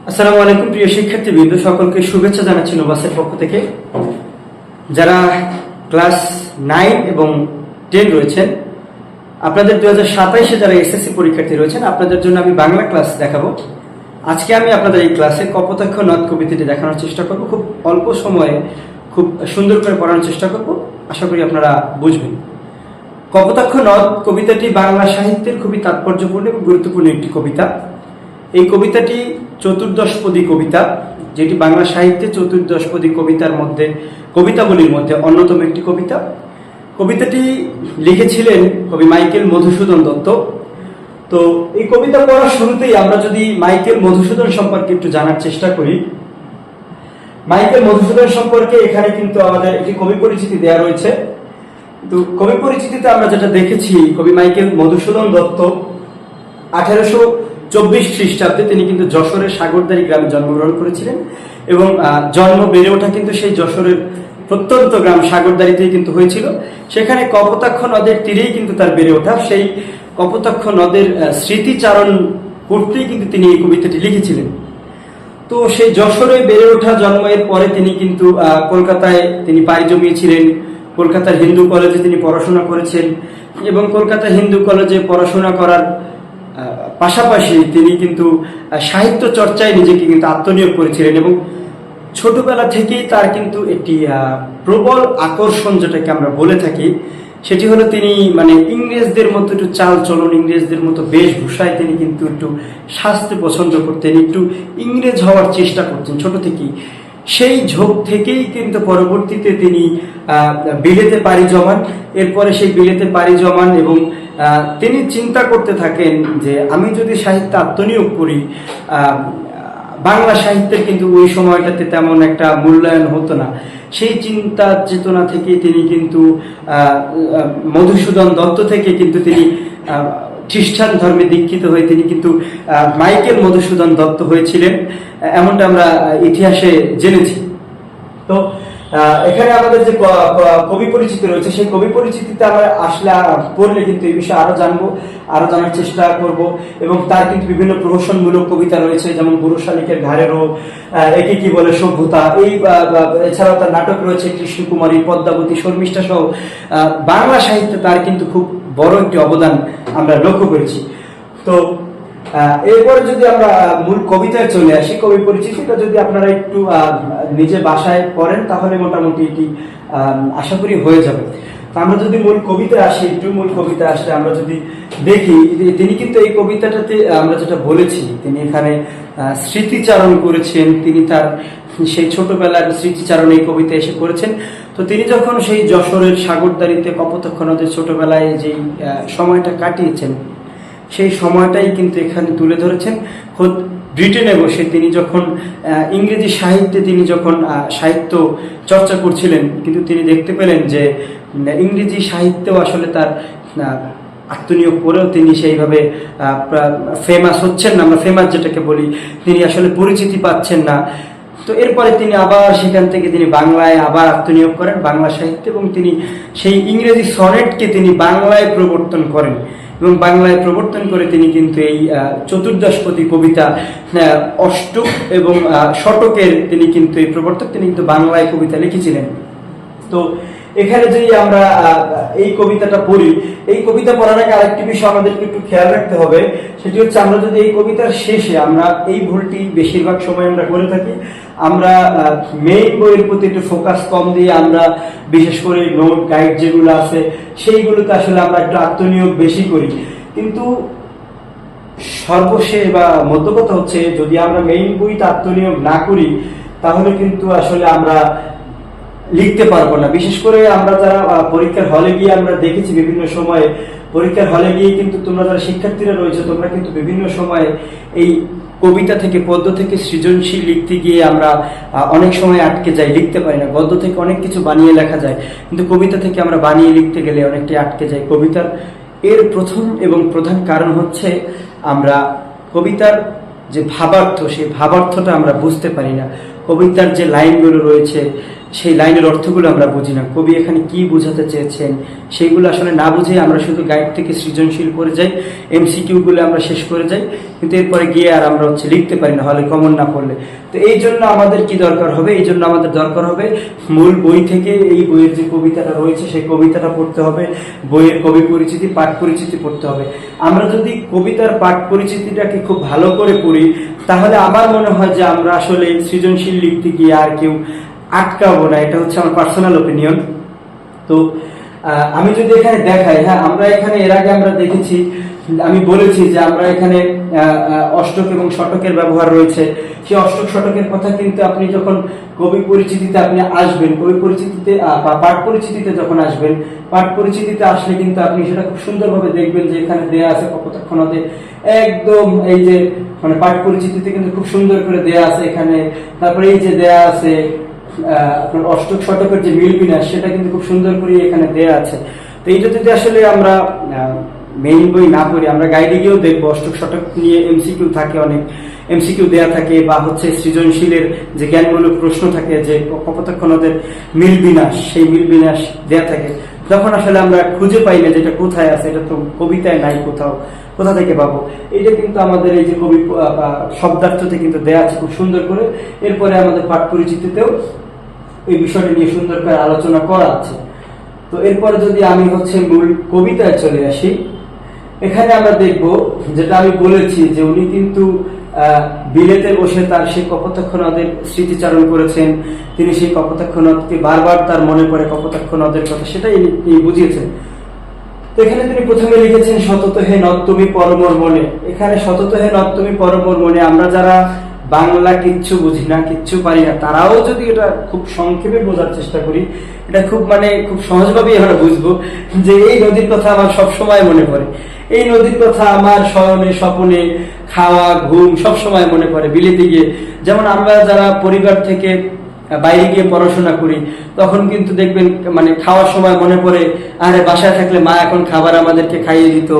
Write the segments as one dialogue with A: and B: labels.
A: আসসালামু আলাইকুম প্রিয় শিক্ষার্থীবৃন্দ, সকলকে শুভেচ্ছা জানাচ্ছি নোভাসের পক্ষ থেকে। যারা ক্লাস 9 এবং 10 রয়েছেন, আপনাদের 2027-এ যারা এসএসসি পরীক্ষার্থী রয়েছেন, আপনাদের জন্য আমি বাংলা ক্লাস দেখাবো। আজকে আমি আপনাদের এই ক্লাসে কপোতাক্ষ নদ কবিতাটি দেখানোর চেষ্টা করব। খুব অল্প সময়ে খুব সুন্দর করে পড়ানোর চেষ্টা করব, আশা করি আপনারা বুঝবেন। কপোতাক্ষ নদ কবিতাটি বাংলা সাহিত্যের খুবই তাৎপর্যপূর্ণ এবং গুরুত্বপূর্ণ একটি কবিতা। এই কবিতাটি চতুর্দশপদী কবিতা, যেটি বাংলা সাহিত্যে চতুর্দশপদী কবিতাগুলির মধ্যে অন্যতম একটি কবিতা। কবিতাটি লিখেছিলেন কবি মাইকেল মধুসূদন দত্ত। তো এই কবিতা পড়ার শুরুতেই আমরা যদি মাইকেল মধুসূদন সম্পর্কে একটু জানার চেষ্টা করি। মাইকেল মধুসূদন সম্পর্কে এখানে কিন্তু আমাদের একটি কবি পরিচিতি দেওয়া রয়েছে। তো কবি পরিচিতিতে আমরা যেটা দেখেছি, কবি মাইকেল মধুসূদন দত্ত 1824 খ্রিস্টাব্দে তিনি কিন্তু যশোরের সাগরদাড়ি গ্রামে জন্মগ্রহণ করেছিলেন এবং জন্ম বেড়ে ওঠা কিন্তু সেই যশোরের প্রত্যন্ত গ্রাম সাগরদাড়িতেই কিন্তু হয়েছিল। সেখানে কপোতাক্ষ নদের তীরেই কিন্তু তার বেড়ে ওঠা। সেই কপোতাক্ষ নদের স্মৃতিচারণ করতেই কিন্তু তিনি এই কবিতাটি লিখেছিলেন। তো সেই যশোরে বেড়ে ওঠা জন্মের পরে তিনি কিন্তু কলকাতায় তিনি পাড়ি জমিয়েছিলেন। কলকাতার হিন্দু কলেজে তিনি পড়াশোনা করেছেন এবং কলকাতা হিন্দু কলেজে পড়াশোনা করার পাশাপাশি তিনি কিন্তু সাহিত্য চর্চায় নিজেকে কিন্তু আত্মনিয়োগ করেছিলেন এবং ছোটবেলা থেকেই তার কিন্তু একটি প্রবল আকর্ষণ, যেটাকে আমরা বলে থাকি, সেটি হলো তিনি ইংরেজদের মতো একটু চাল চলন, ইংরেজদের মতো বেশভূষায় তিনি কিন্তু একটু সাজতে পছন্দ করতেন, একটু ইংরেজ হওয়ার চেষ্টা করতেন ছোট থেকেই। সেই ঝোঁক থেকেই কিন্তু পরবর্তীতে তিনি বিলেতে পাড়ি জমান। এরপরে সেই বিলেতে পাড়ি জমান এবং তিনি চিন্তা করতে থাকেন যে আমি যদি সাহিত্যে আত্মনিয়োগ করি, বাংলা সাহিত্যের কিন্তু ওই সময়টাতে তেমন একটা মূল্যায়ন হতো না। সেই চিন্তা চেতনা থেকে তিনি কিন্তু মধুসূদন দত্ত থেকে কিন্তু তিনি খ্রিস্টান ধর্মে দীক্ষিত হয়ে তিনি কিন্তু মাইকেল মধুসূদন দত্ত হয়েছিলেন, এমনটা আমরা ইতিহাসে জেনেছি। তো এখানে আমাদের যে কবি পরিচিতি রয়েছে, সেই কবি পরিচিতিতে আমরা আসলে পড়লে কিন্তু এই বিষয়ে আরো জানবো, আরো জানার চেষ্টা করব। এবং তার কিন্তু বিভিন্ন প্রহসনমূলক কবিতা রয়েছে, যেমন গুরু শালিকের ঘাড়ে রোগ, একে কি বলে সভ্যতা, এছাড়াও তার নাটক রয়েছে কৃষ্ণকুমারী, পদ্মাবতী, শর্মিষ্ঠা সহ বাংলা সাহিত্যে তার কিন্তু খুব বড় একটি অবদান আমরা লক্ষ্য করেছি। তো এরপরে যদি আমরা মূল কবিতায় চলে আসি, কবি পরিচিতিটা যদি আপনারা একটু নিজে বাসায় পড়েন তাহলে মোটামুটি এটি আশা করি হয়ে যাবে। তো আমরা যদি মূল কবিতায় আসি, মূল কবিতায় আসলে আমরা যদি দেখি, তিনি কিন্তু এই কবিতাটাতে আমরা যেটা বলেছি, তিনি এখানে স্মৃতিচারণ করেছেন। তিনি তার সেই ছোটবেলার স্মৃতিচারণ এই কবিতায় এসে করেছেন। তো তিনি যখন সেই যশোরের সাগরদাড়িতে কপোতাক্ষ নদের ছোটবেলায় যেই সময়টা কাটিয়েছেন, সেই সময়টাই কিন্তু এখানে তুলে ধরেছেন। খোদ ব্রিটেনে বসে তিনি যখন ইংরেজি সাহিত্যে তিনি যখন সাহিত্য চর্চা করছিলেন, কিন্তু তিনি দেখতে পেলেন যে ইংরেজি সাহিত্যেও আসলে তার আত্মনিয়োগ করেও তিনি সেইভাবে ফেমাস হচ্ছেন না, আমরা ফেমাস যেটাকে বলি, তিনি আসলে পরিচিতি পাচ্ছেন না। তো এরপরে তিনি আবার সেখান থেকে তিনি বাংলায় আবার আত্মনিয়োগ করেন, বাংলা সাহিত্যে, এবং তিনি সেই ইংরেজি সনেটকে তিনি বাংলায় প্রবর্তন করেন এবং বাংলায় প্রবর্তন করে তিনি কিন্তু এই চতুর্দশপদী কবিতা, অষ্টক এবং শতকের তিনি কিন্তু এই প্রবর্তক, তিনি কিন্তু বাংলায় কবিতা লিখেছিলেন। তো এখানে যদি আমরা এই কবিতাটা পড়ি, এই কবিতা পড়ার আগে আরেকটি বিষয় আমাদেরকে একটু খেয়াল রাখতে হবে, সেটি হচ্ছে আমরা যদি এই কবিতার শেষে, আমরা এই ভুলটি বেশিরভাগ সময় আমরা করে থাকি, আমরা মেইন বইয়ের প্রতি একটু ফোকাস কম দিয়ে আমরা বিশেষ করে নোট গাইড যেগুলো আছে সেইগুলোতে আসলে আমরা একটু আত্মনিয়োগ বেশি করি। কিন্তু সর্বশেষ বা মধ্য কথা হচ্ছে, যদি আমরা মেইন বইতে আত্মনিয়োগ না করি তাহলে কিন্তু আসলে আমরা লিখতে পারবো না। বিশেষ করে আমরা যারা পরীক্ষার হলে গিয়ে আমরা দেখেছি বিভিন্ন সময়ে, পরীক্ষার হলে গিয়ে কিন্তু তোমরা যারা শিক্ষার্থীরা রয়েছে, তোমরা কিন্তু বিভিন্ন সময়ে এই কবিতা থেকে, পদ্য থেকে সৃজনশীল লিখতে গিয়ে আমরা অনেক সময় আটকে যাই, লিখতে পারি না। গদ্য থেকে অনেক কিছু বানিয়ে লেখা যায়, কিন্তু কবিতা থেকে আমরা বানিয়ে লিখতে গেলে অনেকটি আটকে যাই। কবিতার এর প্রথম এবং প্রধান কারণ হচ্ছে আমরা কবিতার যে ভাবার্থ, সেই ভাবার্থটা আমরা বুঝতে পারি না। কবিতার যে লাইনগুলো রয়েছে সেই লাইনের অর্থগুলো আমরা বুঝি না, কবি এখানে কি বোঝাতে চেয়েছেন সেইগুলো আসলে না বুঝে আমরা শুধু গাইড থেকে সৃজনশীল করে যাই, এমসিকিউ গুলো আমরা শেষ করে যাই, কিন্তু এরপরে গিয়ে আর আমরা লিখতে পারি না, হলে কমন না পড়লে। তো এই জন্য আমাদের কি দরকার হবে, এই জন্য আমাদের দরকার হবে মূল বই থেকে এই বইয়ের যে কবিতাটা রয়েছে সেই কবিতাটা পড়তে হবে, বইয়ের কবি পরিচিতি, পাঠ পরিচিতি পড়তে হবে। আমরা যদি কবিতার পাঠ পরিচিতিটাকে খুব ভালো করে পড়ি, তাহলে আমার মনে হয় যে আমরা আসলে সৃজনশীল লিখতে গিয়ে আর কেউ আটকাবো না। এটা হচ্ছে আমার পার্সোনাল ওপিনিয়ন। তো আমি যদি এখানে দেখাই, হ্যাঁ, আমরা এখানে এর আগে আমরা দেখেছি, আমি বলেছি যে আমরা এখানে অষ্টক এবং শতকের ব্যবহার রয়েছে। সেই অষ্টক শতকের কথা কিন্তু আপনি যখন কবি পরিচিতিতে আপনি আসবেন, কবি পরিচিতিতে বা পাঠ পরিচিতিতে যখন আসবেন, পাঠ পরিচিতিতে আসলে কিন্তু আপনি সেটা খুব সুন্দরভাবে দেখবেন যে এখানে দেয়া আছে কপোতাক্ষ নদে, একদম এই যে মানে পাঠ পরিচিতিতে কিন্তু খুব সুন্দর করে দেয়া আছে এখানে। তারপরে এই যে দেয়া আছে আপনার অষ্টক শতকের যে মিল বিন্যাস, সেটা কিন্তু খুব সুন্দর করে এখানে দেয়া আছে। তো এইটা যদি আসলে আমরা মেইন বই না পড়ি, আমরা গাইডে গিয়েও দেখবো অষ্টক শতক নিয়ে এমসিকিউ থাকে, অনেক এমসিকিউ দেয়া থাকে, বা হচ্ছে সৃজনশীলের যে জ্ঞানমূলক প্রশ্ন থাকে, যে কপোতাক্ষ নদের মিল বিন্যাস, সেই মিল বিন্যাস দেয়া থাকে। তখন আসলে আমরা খুঁজে পাই না যেটা কোথায় আছে, এটা তো কবিতায় নাই কোথাও, কোথা থেকে পাবো। এটা কিন্তু আমাদের এই যে কবি শব্দার্থতে কিন্তু দেয়া আছে খুব সুন্দর করে। এরপরে আমাদের পাঠ পরিচিতিতেও এই বিষয়টা নিয়ে সুন্দর করে আলোচনা করা আছে। তো এরপরে যদি আমি হচ্ছে মূল কবিতায় চলে আসি, এখানে আমরা দেখব যেটা আমি বলেছি যে উনি কিন্তু বিলেতে বসে তার সেই কপোতাক্ষ নদের স্মৃতিচারণ করেছেন। তিনি সেই কপোতাক্ষ নদকে বারবার তার মনে পড়ে কপোতাক্ষ নদের কথা, সেটাই বুঝিয়েছেন। তো এখানে তিনি প্রথমে লিখেছেন সতত হে নদ তুমি পরমর মনে। এখানে সতত হে নদ তুমি পরমর মনে, আমরা যারা বাংলা কিচ্ছু বুঝি না, কিচ্ছু পারি না, তারাও যদি এটা খুব সংক্ষেপে বোঝার চেষ্টা করি, এটা খুব খুব সহজভাবেই আমরা বুঝবো যে এই নদীর কথা আমার সবসময় মনে পড়ে, এই নদীর কথা আমার শয়নে স্বপনে খাওয়া ঘুম সবসময় মনে পড়ে। বিলেতে গিয়ে যেমন আমরা যারা পরিবার থেকে বাইরে গিয়ে পড়াশোনা করি, তখন কিন্তু দেখবেন খাওয়ার সময় মনে পড়ে, আরে বাসায় থাকলে মা এখন খাবার আমাদেরকে খাইয়ে দিত।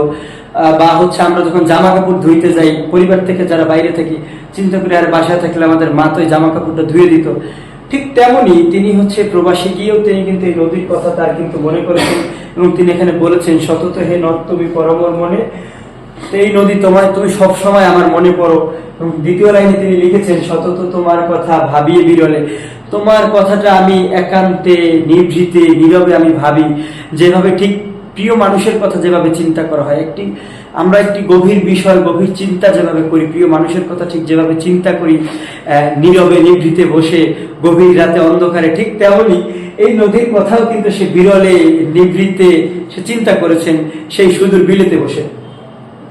A: বা হচ্ছে আমরা যখন জামা কাপড় ধুইতে যাই, পরিবার থেকে যারা বাইরে থাকি, চিন্তা করি আরে বাসায় থাকলে আমাদের মা তো জামা কাপড়টা ধুয়ে দিত। ঠিক তেমনি তিনি হচ্ছে প্রবাসী গিয়েও তিনি কিন্তু এই নদীর কথা তার কিন্তু মনে করেছেন, এবং তিনি এখানে বলেছেন সতত হে নদ তুমি পরমর মনে, এই নদী তুমি সব সময় আমার মনে পড়ো। এবং দ্বিতীয় লাইনে তিনি লিখেছেন সতত তোমার কথা ভাবিয়ে বিরলে, তোমার কথাটা আমি একান্তে নিভৃতে নীরবে আমি ভাবি। যেভাবে ঠিক প্রিয় মানুষের কথা যেভাবে চিন্তা করা হয়, আমরা একটি গভীর বিষয় গভীর চিন্তা যেভাবে করি, প্রিয় মানুষের কথা ঠিক যেভাবে চিন্তা করি নীরবে নিভৃতে বসে গভীর রাতে অন্ধকারে, ঠিক তেমনি এই নদীর কথাও কিন্তু সে বিরলে নিভৃতে সে চিন্তা করেছেন সেই সুদূর বিলেতে বসে।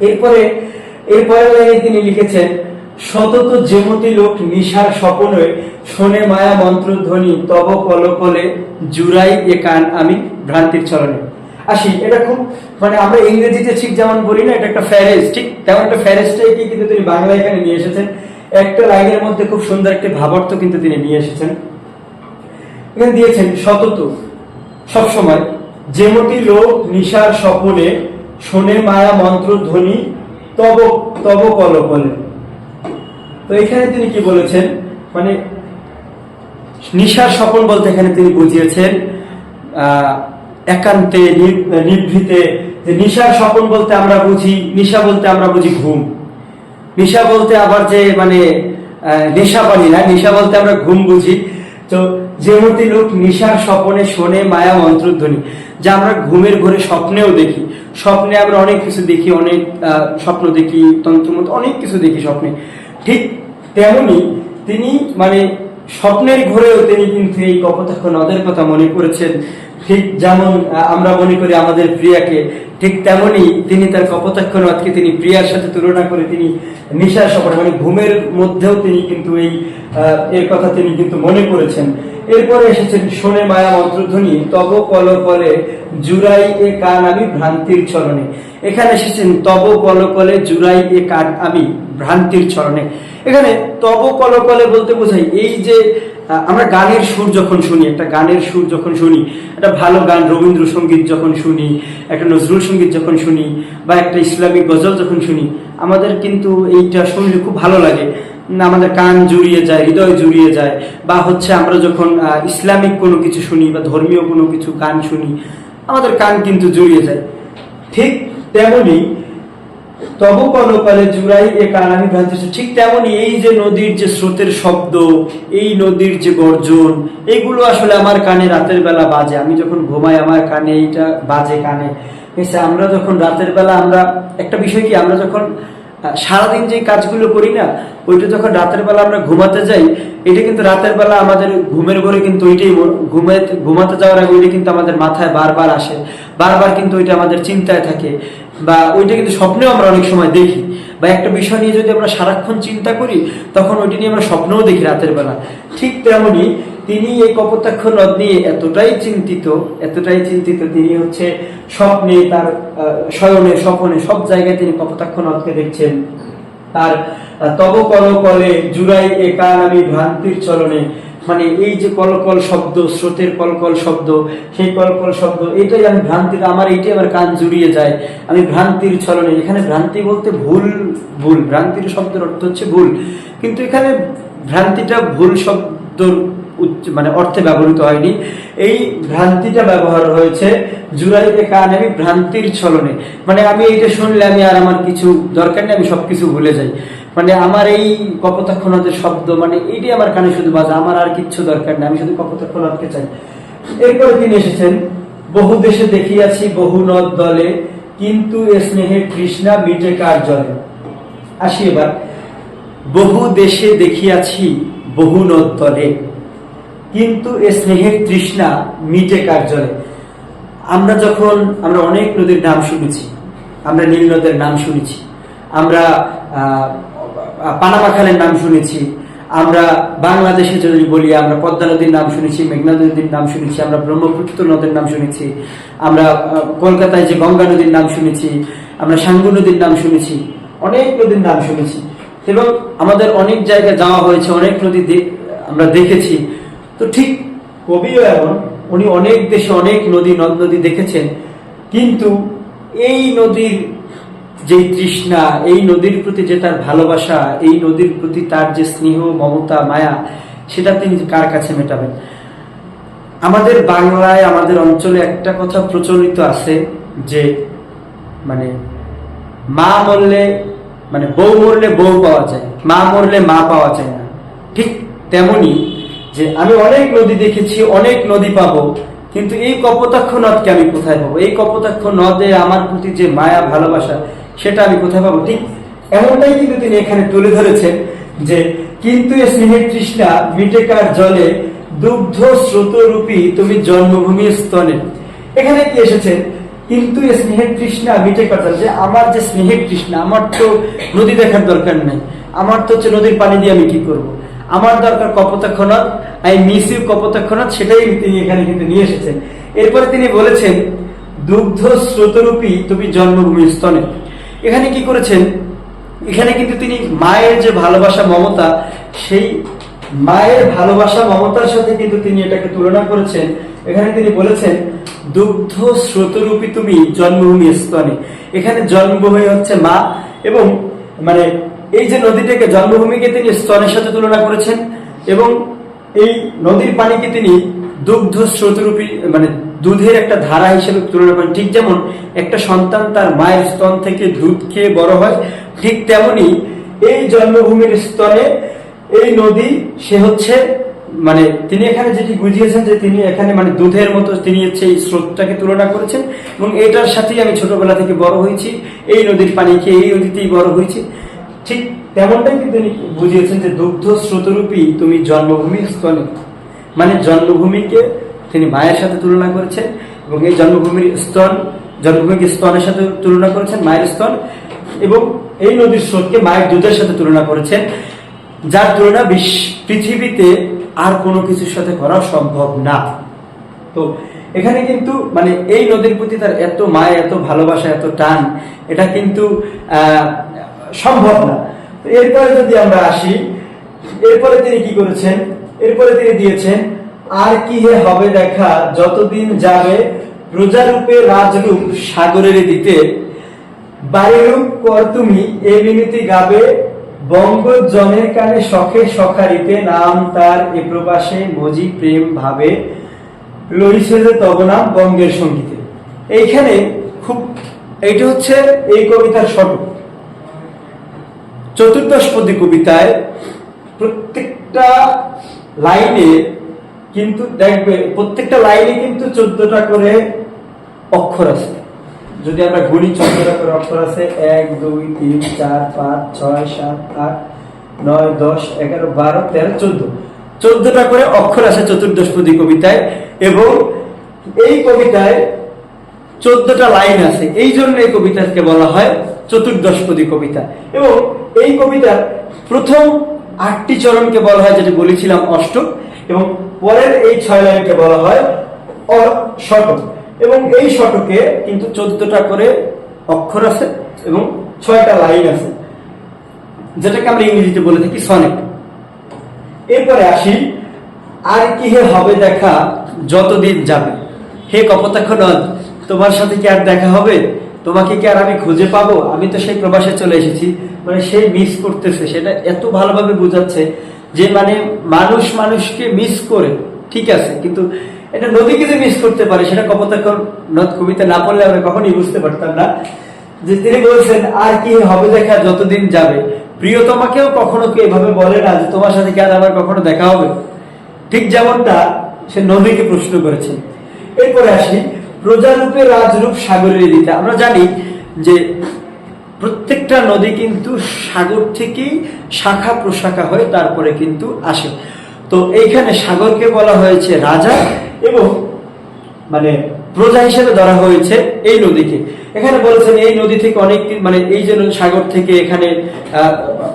A: এরপরে লাইনে তিনি লিখেছেন সতত যেমতি লোক নিশার স্বপনে শোনে মায়া মন্ত্রধ্বনি তব কলকলে জুড়াই এ কান আমি ভ্রান্তির চরণে। আসি, এটা খুব আমরা ইংরেজিতে ঠিক যেমন বলি না, এটা একটা ফ্যারেজ, ঠিক তেমন একটা ফ্যারেজটাই কিন্তু তিনি বাংলা এখানে নিয়ে এসেছেন। একটা লাইনের মধ্যে খুব সুন্দর একটা ভাবার্থ কিন্তু তিনি নিয়ে এসেছেন। এখানে দিয়েছেন সতত সবসময় যেমতি লোক নিশার স্বপনে শোনে মায়া মন্ত্র ধ্বনি তব তব কলকলে। তো এখানে তিনি কি বলেছেন, নিশার স্বপন বলতে এখানে তিনি বুঝিয়েছেন একান্তে নিভৃতে। নিশার স্বপন বলতে আমরা বুঝি, নিশা বলতে আমরা বুঝি ঘুম। নিশা বলতে আবার যে নেশা পানি না, নিশা বলতে আমরা ঘুম বুঝি। তো যেমতি লোক নিশার স্বপনে শোনে মায়া মন্ত্রধ্বনি, যা আমরা ঘুমের ঘরে স্বপ্নেও দেখি। স্বপ্নে আমরা অনেক কিছু দেখি, অনেক স্বপ্ন দেখি, তন্ত্রমত অনেক কিছু দেখি স্বপ্নে। ঠিক তেমনি তিনি স্বপ্নের ঘরেও তিনি কিন্তু এই কপোতাক্ষ নদের কথা মনে করেছেন। ঠিক যেমন আমরা মনে করি আমাদের প্রিয়াকে, ঠিক তেমনি তিনি তার কপোতাক্ষ নদকে তিনি প্রিয়ার সাথে তুলনা করে তিনি নিশার স্বপনে ঘুমের মধ্যেও তিনি কিন্তু এর কথা তিনি কিন্তু মনে করেছেন। এরপরে এসেছেন শোনে মায়া মন্ত্রধ্বনি তব কলকলে জুড়াই এ কান আমি ভ্রান্তির চরণে। এখানে এসেছেন তব কলকলে জুড়াই এ কান আমি ভ্রান্তির চরণে। এখানে তব কলকলে বলতে বোঝাই এই যে আমরা গানের সুর যখন শুনি, একটা গানের সুর যখন শুনি, একটা ভালো গান রবীন্দ্রসঙ্গীত যখন শুনি, একটা নজরুল সঙ্গীত যখন শুনি, বা একটা ইসলামিক গজল যখন শুনি, আমাদের কিন্তু এইটা শুনলে খুব ভালো লাগে। আমাদের কান জুড়িয়ে যায়, হৃদয় জুড়িয়ে যায়, বা হচ্ছে আমরা যখন ইসলামিক কোনো কিছু শুনি বা ধর্মীয় কোনো কিছু গান শুনি, আমাদের কান কিন্তু জুড়িয়ে যায়। ঠিক তেমনি তব কলকলে জুড়াই এ কান আমি ভ্রান্তি, ঠিক তেমনি এই যে নদীর যে স্রোতের শব্দ, এই নদীর যে গর্জন, এগুলো আসলে আমার কানে রাতের বেলা বাজে। আমি যখন ঘুমাই আমার কানে এইটা বাজে কানে। আমরা যখন রাতের বেলা, আমরা একটা বিষয় কি, আমরা যখন সারাদিন যে কাজগুলো করি না, ওইটা যখন রাতের বেলা আমরা ঘুমাতে যাই, এটা কিন্তু রাতের বেলা আমাদের ঘুমের ঘরে কিন্তু ওইটাই ঘুমাতে যাওয়ার আগে ওইটা কিন্তু আমাদের মাথায় বারবার আসে, বারবার কিন্তু ওইটা আমাদের চিন্তায় থাকে, বা ওইটা কিন্তু স্বপ্নেও আমরা অনেক সময় দেখি, বা একটা বিষয় নিয়ে যদি আমরা সারাক্ষণ চিন্তা করি তখন ওইটা নিয়ে আমরা স্বপ্নও দেখি রাতের বেলা। ঠিক তেমনি তিনি এই কপোতাক্ষ নদ নিয়ে এতটাই চিন্তিত, তিনি হচ্ছে স্বপ্নে, তার শয়নে স্বপনে সব জায়গায় তিনি কপোতাক্ষ নদকে দেখছেন। তার তব কলকলে জুড়াই এ কান আমি ভ্রান্তির চলনে, মানে এই যে কলকল শব্দ, স্রোতের কলকল শব্দ, সেই কলকল শব্দ, এটাই আমি ভ্রান্তির, এইটাই আমার কান জুড়িয়ে যায়, আমি ভ্রান্তির চলনে। এখানে ভ্রান্তি বলতে ভুল, ভ্রান্তির শব্দের অর্থ হচ্ছে ভুল, কিন্তু এখানে ভ্রান্তিটা ভুল শব্দ মানে অর্থে ব্যবহৃত হয়নি, এই ভ্রান্তিটা ব্যবহার হয়েছে জুড়াইতে কান আমি ভ্রান্তির ছলনে, মানে আমি এইটা শুনলে আমি আর আমার কিছু দরকার নেই, আমি সবকিছু ভুলে যাই, মানে আমার এই কপোতাক্ষ নদের শব্দ, মানে এইটাই আমার কানে শুধু বাজে, আমার আর কিচ্ছু দরকার নেই, আমি শুধু কপোতাক্ষ নদকে চাই। এরপরে তিনি এসেছেন, বহু দেশে দেখিয়াছি বহু নদ দলে, কিন্তু এ স্নেহের তৃষ্ণা মিটে কার জলে। আসি এবার, বহু দেশে দেখিয়াছি বহু নদ দলে, কিন্তু এ স্নেহের তৃষ্ণা মিটে কার জলে। আমরা অনেক নদীর নাম শুনেছি, আমরা নীল নদের নাম শুনেছি, আমরা পানামা খালের নাম শুনেছি, আমরা বাংলাদেশে যদি বলি আমরা পদ্মা নদীর নাম শুনেছি, মেঘনা নদীর নাম শুনেছি, আমরা ব্রহ্মপুত্র নদের নাম শুনেছি, আমরা কলকাতায় যে গঙ্গা নদীর নাম শুনেছি, আমরা সাঙ্গু নদীর নাম শুনেছি, অনেক নদীর নাম শুনেছি, এবং আমাদের অনেক জায়গায় যাওয়া হয়েছে, অনেক নদী আমরা দেখেছি। তো ঠিক কবিও এমন, উনি অনেক দেশে অনেক নদী নদ নদী দেখেছেন, কিন্তু এই নদীর যে তৃষ্ণা, এই নদীর প্রতি যে তার ভালোবাসা, এই নদীর প্রতি তার যে স্নেহ মমতা মায়া, সেটা তিনি কার কাছে মেটাবেন? আমাদের বাংলায়, আমাদের অঞ্চলে একটা কথা প্রচলিত আছে যে মানে মা মরলে, মানে বউ মরলে বউ পাওয়া যায়, মা মরলে মা পাওয়া যায় না। ঠিক তেমনি যে আমি অনেক নদী দেখেছি, অনেক নদী পাবো, কিন্তু এই কপোতাক্ষ নদকে আমি কোথায় পাবো? এই কপোতাক্ষ নদে আমার প্রতি যে মায়া ভালোবাসা, সেটা আমি কোথায় পাবো? ঠিক এমনটাই কিন্তু তিনি এখানে তুলে ধরেছেন যে কিন্তু এ স্নেহের তৃষ্ণা মিটে কার জলে, দুগ্ধ স্রোতরূপী তুমি জন্মভূমির স্তনে। এখানে কি এসেছেন? কিন্তু এ স্নেহের তৃষ্ণা মিটে কার জলে, যে আমার যে স্নেহের তৃষ্ণা, আমার তো নদী দেখার দরকার নাই, আমার তো হচ্ছে নদীর পানি দিয়ে আমি কি করব, আমার দরকার কপোতাক্ষ নদ, আই মিস ইউ কপোতাক্ষ নদ, সেটাই তিনি এখানে কিন্তু নিয়ে এসেছেন। এরপরে তিনি বলেছেন দুগ্ধ স্রোতরূপী তুমি জন্মভূমির স্তনে। এখানে কি করেছেন? এখানে কিন্তু তিনি মায়ের যে ভালোবাসা মমতা, সেই মায়ের ভালোবাসা মমতার সাথে কিন্তু তিনি এটাকে তুলনা করেছেন। এখানে তিনি বলেছেন দুগ্ধ স্রোতরূপী তুমি জন্মভূমি স্তনে। এখানে জন্মভূমি হচ্ছে মা, এবং মানে এই যে নদীটাকে, জন্মভূমিকে তিনি স্তনের সাথে তুলনা করেছেন, এবং এই নদীর পানিকে তিনি দুগ্ধ স্রোতরূপী, মানে দুধের একটা ধারা হিসেবে তুলনা করেন। ঠিক যেমন একটা সন্তান তার মায়ের স্তন থেকে দুধ খেয়ে বড় হয়, ঠিক তেমনি এই জন্মভূমির স্তনে এই নদী, সে হচ্ছে মানে তিনি এখানে যেটি বুঝিয়েছেন যে তিনি এখানে মানে দুধের মতো তিনি হচ্ছে এই স্রোতটাকে তুলনা করেছেন, এবং এটার সাথেই আমি ছোটবেলা থেকে বড় হয়েছি, এই নদীর পানি খেয়ে এই নদীতেই বড় হয়েছি। ঠিক তেমনটাই কিন্তু তিনি বুঝিয়েছেন যে দুগ্ধ স্রোতরূপী তুমি জন্মভূমির স্তনে, মানে জন্মভূমিকে তিনি মায়ের সাথে তুলনা করেছেন, এবং এই জন্মভূমিকে স্তনের সাথে তুলনা করেছেন, মায়ের স্তন, এবং এই নদীর স্রোতকে মায়ের দুধের সাথে তুলনা করেছেন, যার তুলনা পৃথিবীতে আর কোনো কিছুর সাথে করা সম্ভব না। তো এখানে কিন্তু মানে এই নদীর প্রতি তার এত মায়া, এত ভালোবাসা, এত টান, এটা কিন্তু সম্ভব না। তো এরপরে যদি আমরা আসি, এরপরে তিনি কি করেছেন? এরপরে তিনি দিয়েছেন আর কি হে হবে দেখা, যতদিন যাবে প্রজারূপে রাজরূপ সাগরের দিতে, বাড়িরূপ কর তুমি এ মিনতি গাবে বঙ্গজনের কানে শখে সখারিতে নাম তার এ প্রবাসে মজি প্রেম ভাবে লইছে যে তব নাম বঙ্গের সঙ্গীতে। এইখানে খুব এইটা হচ্ছে এই কবিতার শতক। চতুর্দশপদী কবিতায় প্রত্যেকটা লাইনে কিন্তু দেখবে প্রত্যেকটা লাইনে কিন্তু 14টা করে অক্ষর আছে। যদি আমরা গুণি 14টা করে অক্ষর আছে, 1 2 3 4 5 6 7 8 9 10 11 12 13 14টা করে অক্ষর আছে চতুর্দশপদী কবিতায়। এবং এই কবিতায় 14টা লাইন আছে, এই জন্য এই কবিতাকে বলা হয় চতুর্দশপদী কবিতা। এবং এই কবিতার প্রথম 8টি চরণকে বলা হয়, যেটা বলেছিলাম, অষ্টক, এবং পরের এই 6 লাইনকে বলা হয় শতক। এবং এই শতকে কিন্তু 14টা করে অক্ষর আছে এবং 6টা লাইন আছে, যেটাকে আমরা ইংরেজিতে বলে থাকি সনেট। এরপরে আসি, আর কি হে হবে দেখা যতদিন যাবে, হে কপোতাক্ষ নদ, তোমার সাথে কি আর দেখা হবে? তোমাকে কি আর আমি খুঁজে পাবো? আমি তো সেই প্রবাসে চলে এসেছি। মানে সে মিস করতেছে, সেটা এত ভালোভাবে বোঝাচ্ছে যে মানে মানুষ মানুষকে মিস করে, ঠিক আছে, কিন্তু এটা নদীকে যে মিস করতে পারে সেটা কপোতাক্ষ নদ কবিতা না পড়লে আমরা কখনই বুঝতে পারতাম না। যে তিনি বলছেন, আর কি হবে দেখা যতদিন যাবে, প্রিয়তমাকেও কখনো কি এভাবে বলে না যে তোমার সাথে কি আর আমার কখনো দেখা হবে? ঠিক যেমনটা সে নদীকে প্রশ্ন করেছেন। এরপরে আসি, প্রজারূপে রাজরূপ সাগরের দিতে। আমরা জানি যে প্রত্যেকটা নদী কিন্তু সাগর থেকেই শাখা প্রশাখা হয়ে তারপরে কিন্তু আসে। তো এইখানে সাগরকে বলা হয়েছে রাজা এবং মানে প্রজা হিসেবে ধরা হয়েছে এই নদীকে। এখানে বলেছেন এই নদী থেকে অনেক মানে এই যে সাগর থেকে এখানে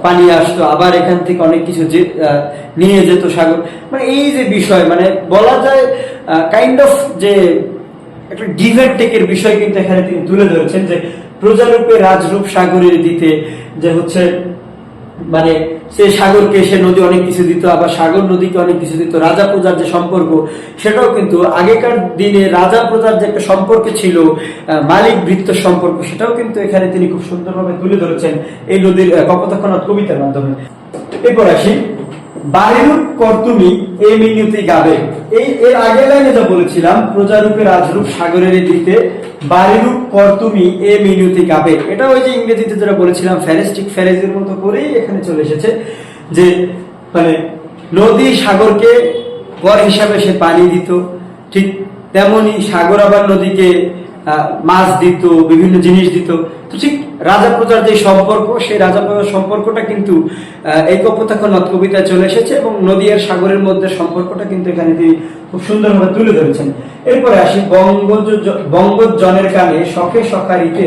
A: পানি আসতো, আবার এখান থেকে অনেক কিছু নিয়ে যেত সাগর। মানে এই যে বিষয়, মানে বলা যায় কাইন্ড অফ যে একটা গিভ অ্যান্ড টেকের বিষয় কিন্তু এখানে তিনি তুলে ধরেছেন, যে প্রজারূপে রাজরূপ সাগরের দিতে, যে হচ্ছে মানে সে সাগরকে সে নদী অনেক কিছু দিত, আবার সাগর নদীকে অনেক কিছু দিত। রাজা প্রজার যে সম্পর্ক, সেটাও কিন্তু আগেকার দিনে রাজা প্রজার যে একটা সম্পর্ক ছিল, মালিক ভৃত্য সম্পর্ক, সেটাও কিন্তু এখানে তিনি খুব সুন্দরভাবে তুলে ধরেছেন এই নদীর কপোতাক্ষ নদ কবিতার মাধ্যমে। এরপর আসি, বাড়িরূপ কর্তুমি এ মিনতি গাবে। এর আগের লাইনে যা বলেছিলাম, প্রজারূপে রাজরূপ সাগরের দিতে বাড়িরূপ কর্তুমি এ মিনতি গাবে, এটা ওই যে ইংরেজিতে যেটা বলেছিলাম ফ্যারেস্টিক ফ্যারেজের মতো করেই এখানে চলে এসেছে। যে মানে নদী সাগরকে বর হিসাবে সে পানি দিত, ঠিক তেমনি সাগর আবার নদীকে মাছ দিত, বিভিন্ন জিনিস দিত। তো ঠিক রাজা প্রজার যে সম্পর্ক, সেই রাজা প্রজার সম্পর্কটা কিন্তু এই কপোতাক্ষ নদ কবিতায় চলে এসেছে, এবং নদী আর সাগরের মধ্যে সম্পর্কটা কিন্তু এখানে তিনি খুব সুন্দরভাবে তুলে ধরেছেন। এরপরে আসি, বঙ্গজনের কানে শখে সখারিতে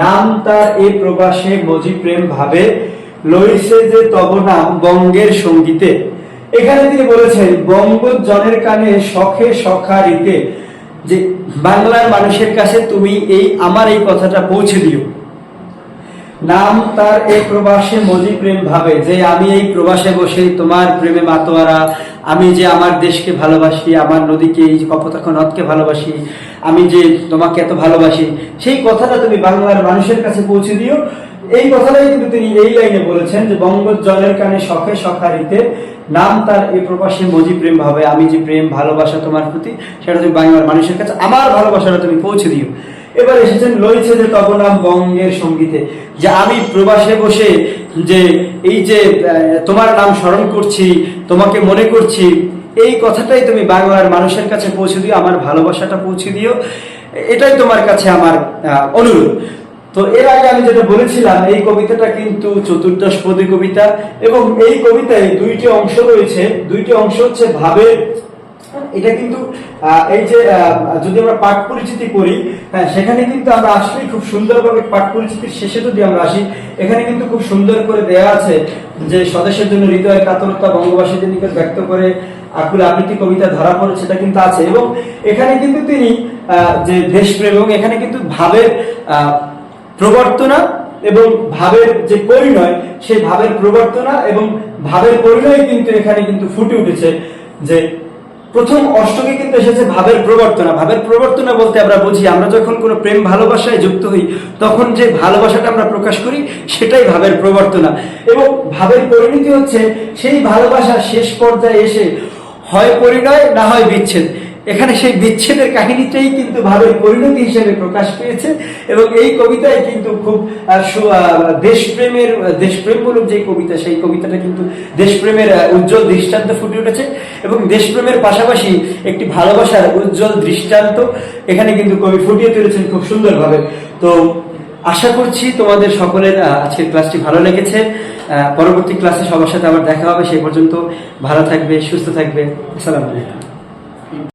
A: নাম তার এ প্রবাসে মজি প্রেম ভাবে লইছে যে তব নাম বঙ্গের সঙ্গীতে। এখানে তিনি বলেছেন বঙ্গজনের কানে শখে সখারিতে, যে বাংলার মানুষের কাছে তুমি এই আমার এই কথাটা পৌঁছে দিও। নাম তার এই প্রবাসে মজি প্রেম ভাবে, যে আমি এই প্রবাসে বসে তোমার প্রেমে মাতোয়ারা, আমি যে আমার দেশকে ভালোবাসি, আমার নদীকে, এই কপোতাক্ষ নদকে ভালোবাসি, আমি যে তোমাকে এত ভালোবাসি, সেই কথাটা তুমি বাংলার মানুষের কাছে পৌঁছে দিও। এই কথাটাই কিন্তু তিনি এই লাইনে বলেছেন, যে বঙ্গজনের কানে শখে সখারিতে নাম তার এই প্রবাসে মজি প্রেম ভাবে, আমি যে প্রেম ভালোবাসা তোমার প্রতি, সেটা তুমি বাংলার মানুষের কাছে আমার ভালোবাসাটা তুমি পৌঁছে দিও। এবার এসেছেন লইছে যে তব নাম বঙ্গের সঙ্গীতে, যে আমি প্রবাসে বসে যে এই যে তোমার নাম স্মরণ করছি, তোমাকে মনে করছি, এই কথাটাই তুমি বাংলার মানুষের কাছে পৌঁছে দিও, আমার ভালোবাসাটা পৌঁছে দিও, এটাই তোমার কাছে আমার অনুরোধ। তো এর আগে আমি যেটা বলেছিলাম, এই কবিতাটা কিন্তু চতুর্দশপদী কবিতা, এবং এই কবিতায় 2টি অংশ রয়েছে। 2টি অংশ হচ্ছে ভাবের, এটা কিন্তু এই যে যদি আমরা পাঠ পরিচিতি করি, সেখানে কিন্তু আমরা আসলেই খুব সুন্দরভাবে পাঠ পরিচিতির শেষে যদি আমরা আসি, এখানে কিন্তু খুব সুন্দর করে দেয়া আছে যে স্বদেশের জন্য হৃদয়ের কাতরতা বঙ্গবাসীদের নিকট ব্যক্ত করে আকুল আবৃত্তি কবিতা ধরা পড়ে, সেটা কিন্তু আছে। এবং এখানে কিন্তু তিনি যে দেশপ্রেম, এবং এখানে কিন্তু ভাবের প্রবর্তনা এবং ভাবের যে পরিণয়, সেই ভাবের প্রবর্তনা এবং ভাবের পরিণয় কিন্তু এখানে কিন্তু ফুটে উঠেছে। যে প্রথম অষ্টকে কিন্তু এসেছে ভাবের প্রবর্তনা। ভাবের প্রবর্তনা বলতে আমরা বুঝি, আমরা যখন কোনো প্রেম ভালোবাসায় যুক্ত হই তখন যে ভালোবাসাটা আমরা প্রকাশ করি সেটাই ভাবের প্রবর্তনা। এবং ভাবের পরিণতি হচ্ছে সেই ভালোবাসা শেষ পর্যায়ে এসে হয় পরিণয় না হয় বিচ্ছেদ। এখানে সেই বিচ্ছেদের কাহিনীটাই কিন্তু ভাবের পরিণতি হিসেবে প্রকাশ পেয়েছে। এবং এই কবিতায় কিন্তু খুব দেশপ্রেমমূলক যে কবিতা, সেই কবিতাটা কিন্তু দেশপ্রেমের উজ্জ্বল দৃষ্টান্ত ফুটে উঠেছে। এবং দেশপ্রেমের পাশাপাশি একটি ভালোবাসার উজ্জ্বল দৃষ্টান্ত এখানে কিন্তু কবি ফুটিয়ে তুলেছেন খুব সুন্দরভাবে। তো আশা করছি তোমাদের সকলের আজকের ক্লাসটি ভালো লেগেছে। পরবর্তী ক্লাসে সবার সাথে আবার দেখা হবে। সেই পর্যন্ত ভালো থাকবে, সুস্থ থাকবে। আসসালামু আলাইকুম।